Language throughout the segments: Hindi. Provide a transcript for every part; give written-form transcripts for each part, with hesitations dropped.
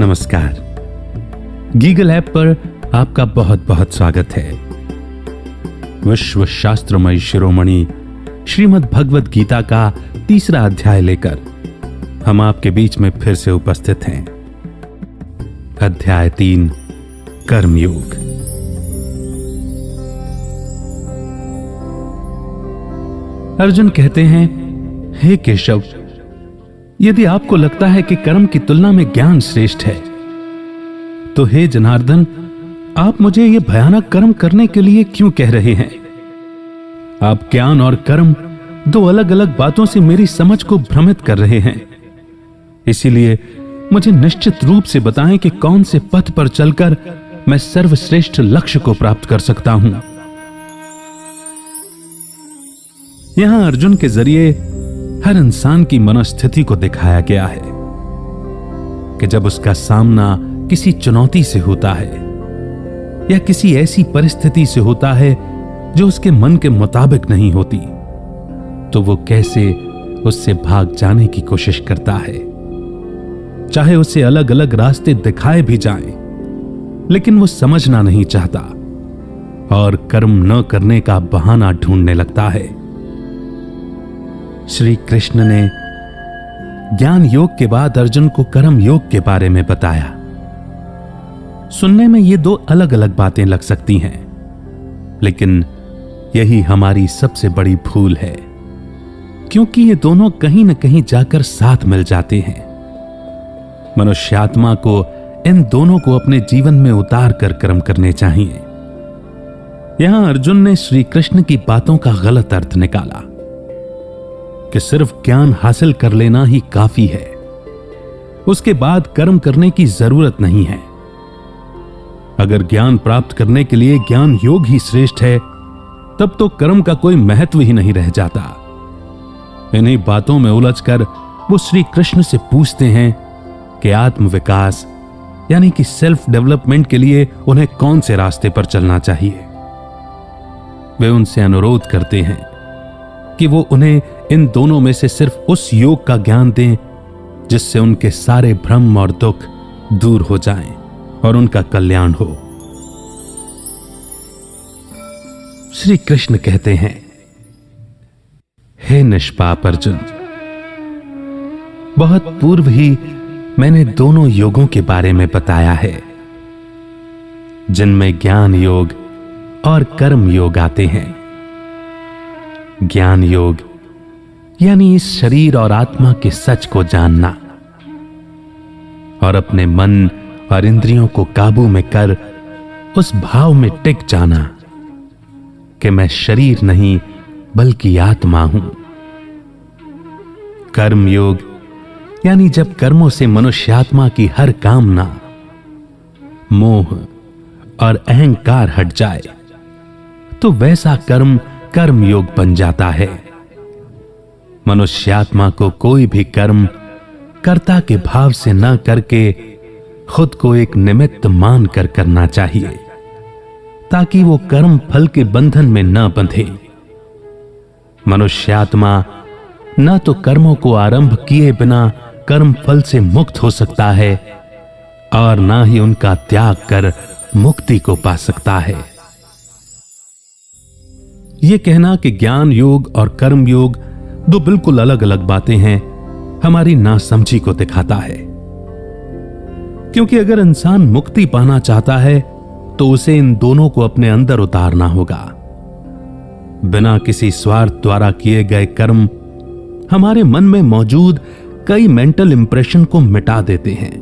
नमस्कार। गीगल ऐप पर आपका बहुत बहुत स्वागत है। विश्व शास्त्रमय शिरोमणि श्रीमद् भगवद गीता का 3रा अध्याय लेकर हम आपके बीच में फिर से उपस्थित हैं। अध्याय 3 कर्मयोग। अर्जुन कहते हैं, हे केशव, यदि आपको लगता है कि कर्म की तुलना में ज्ञान श्रेष्ठ है, तो हे जनार्दन, आप मुझे यह भयानक कर्म करने के लिए क्यों कह रहे हैं? आप ज्ञान और कर्म दो अलग अलग बातों से मेरी समझ को भ्रमित कर रहे हैं। इसीलिए मुझे निश्चित रूप से बताएं कि कौन से पथ पर चलकर मैं सर्वश्रेष्ठ लक्ष्य को प्राप्त कर सकता हूं। यहां अर्जुन के जरिए हर इंसान की मनोस्थिति को दिखाया गया है कि जब उसका सामना किसी चुनौती से होता है या किसी ऐसी परिस्थिति से होता है जो उसके मन के मुताबिक नहीं होती, तो वो कैसे उससे भाग जाने की कोशिश करता है। चाहे उसे अलग अलग रास्ते दिखाए भी जाएं, लेकिन वो समझना नहीं चाहता और कर्म न करने का बहाना ढूंढने लगता है। श्री कृष्ण ने ज्ञान योग के बाद अर्जुन को कर्म योग के बारे में बताया। सुनने में ये दो अलग अलग बातें लग सकती हैं, लेकिन यही हमारी सबसे बड़ी भूल है, क्योंकि ये दोनों कहीं न कहीं जाकर साथ मिल जाते हैं। मनुष्यात्मा को इन दोनों को अपने जीवन में उतार कर कर्म करने चाहिए। यहां अर्जुन ने श्री कृष्ण की बातों का गलत अर्थ निकाला कि सिर्फ ज्ञान हासिल कर लेना ही काफी है, उसके बाद कर्म करने की जरूरत नहीं है। अगर ज्ञान प्राप्त करने के लिए ज्ञान योग ही श्रेष्ठ है, तब तो कर्म का कोई महत्व ही नहीं रह जाता। इन्हीं बातों में उलझकर वो श्री कृष्ण से पूछते हैं कि आत्म विकास यानी कि सेल्फ डेवलपमेंट के लिए उन्हें कौन से रास्ते पर चलना चाहिए। वे उनसे अनुरोध करते हैं कि वो उन्हें इन दोनों में से सिर्फ उस योग का ज्ञान दें जिससे उनके सारे भ्रम और दुख दूर हो जाएं और उनका कल्याण हो। श्री कृष्ण कहते हैं, हे निष्पाप अर्जुन, बहुत पूर्व ही मैंने दोनों योगों के बारे में बताया है, जिनमें ज्ञान योग और कर्म योग आते हैं। ज्ञान योग यानी इस शरीर और आत्मा के सच को जानना और अपने मन और इंद्रियों को काबू में कर उस भाव में टिक जाना कि मैं शरीर नहीं बल्कि आत्मा हूं। कर्म योग यानी जब कर्मों से मनुष्यात्मा की हर कामना, मोह और अहंकार हट जाए, तो वैसा कर्म कर्म योग बन जाता है। मनुष्यात्मा को कोई भी कर्म कर्ता के भाव से न करके खुद को एक निमित्त मानकर करना चाहिए, ताकि वो कर्म फल के बंधन में न बंधे। मनुष्यात्मा न तो कर्मों को आरंभ किए बिना कर्म फल से मुक्त हो सकता है और न ही उनका त्याग कर मुक्ति को पा सकता है। यह कहना कि ज्ञान योग और कर्म योग दो बिल्कुल अलग अलग बातें हैं, हमारी नासमझी को दिखाता है। क्योंकि अगर इंसान मुक्ति पाना चाहता है तो उसे इन दोनों को अपने अंदर उतारना होगा। बिना किसी स्वार्थ द्वारा किए गए कर्म हमारे मन में मौजूद कई मेंटल इंप्रेशन को मिटा देते हैं।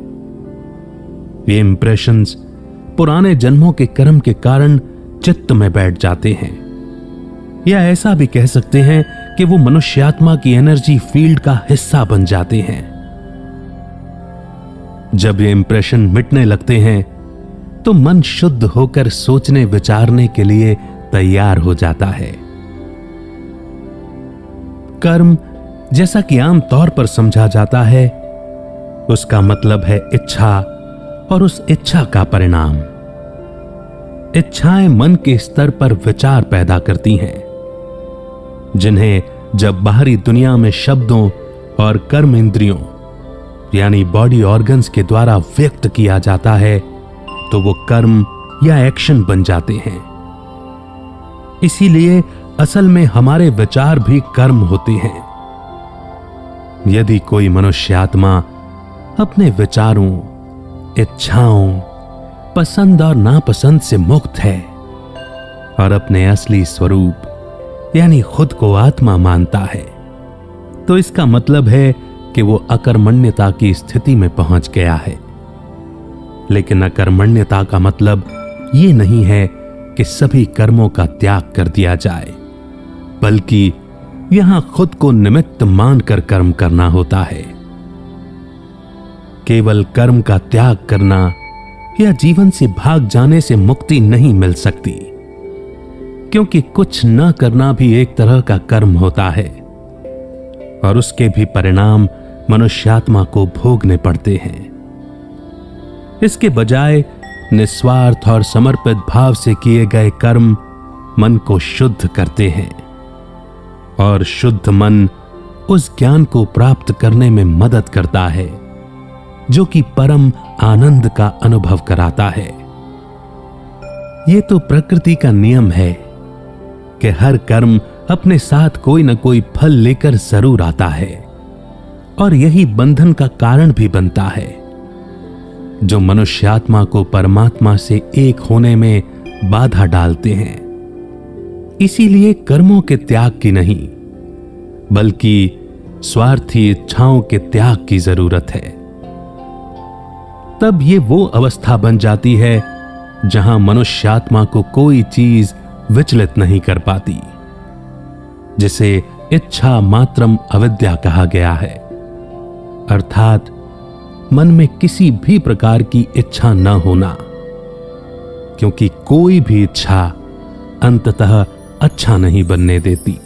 ये इंप्रेशंस पुराने जन्मों के कर्म के कारण चित्त में बैठ जाते हैं, या ऐसा भी कह सकते हैं कि वो मनुष्यात्मा की एनर्जी फील्ड का हिस्सा बन जाते हैं। जब ये इंप्रेशन मिटने लगते हैं तो मन शुद्ध होकर सोचने विचारने के लिए तैयार हो जाता है। कर्म, जैसा कि आम तौर पर समझा जाता है, उसका मतलब है इच्छा और उस इच्छा का परिणाम। इच्छाएं मन के स्तर पर विचार पैदा करती हैं, जिन्हें जब बाहरी दुनिया में शब्दों और कर्म इंद्रियों यानी बॉडी ऑर्गन्स के द्वारा व्यक्त किया जाता है तो वो कर्म या एक्शन बन जाते हैं। इसीलिए असल में हमारे विचार भी कर्म होते हैं। यदि कोई मनुष्य आत्मा अपने विचारों, इच्छाओं, पसंद और नापसंद से मुक्त है और अपने असली स्वरूप यानी खुद को आत्मा मानता है, तो इसका मतलब है कि वो अकर्मण्यता की स्थिति में पहुंच गया है। लेकिन अकर्मण्यता का मतलब ये नहीं है कि सभी कर्मों का त्याग कर दिया जाए, बल्कि यहां खुद को निमित्त मानकर कर्म करना होता है। केवल कर्म का त्याग करना या जीवन से भाग जाने से मुक्ति नहीं मिल सकती, क्योंकि कुछ न करना भी एक तरह का कर्म होता है और उसके भी परिणाम मनुष्यात्मा को भोगने पड़ते हैं। इसके बजाय निस्वार्थ और समर्पित भाव से किए गए कर्म मन को शुद्ध करते हैं और शुद्ध मन उस ज्ञान को प्राप्त करने में मदद करता है जो कि परम आनंद का अनुभव कराता है। यह तो प्रकृति का नियम है कि हर कर्म अपने साथ कोई न कोई फल लेकर जरूर आता है और यही बंधन का कारण भी बनता है, जो मनुष्यात्मा को परमात्मा से एक होने में बाधा डालते हैं। इसीलिए कर्मों के त्याग की नहीं, बल्कि स्वार्थी इच्छाओं के त्याग की जरूरत है। तब ये वो अवस्था बन जाती है जहां मनुष्यात्मा को कोई चीज विचलित नहीं कर पाती, जिसे इच्छा मात्रम अविद्या कहा गया है। अर्थात मन में किसी भी प्रकार की इच्छा न होना, क्योंकि कोई भी इच्छा अंततः अच्छा नहीं बनने देती।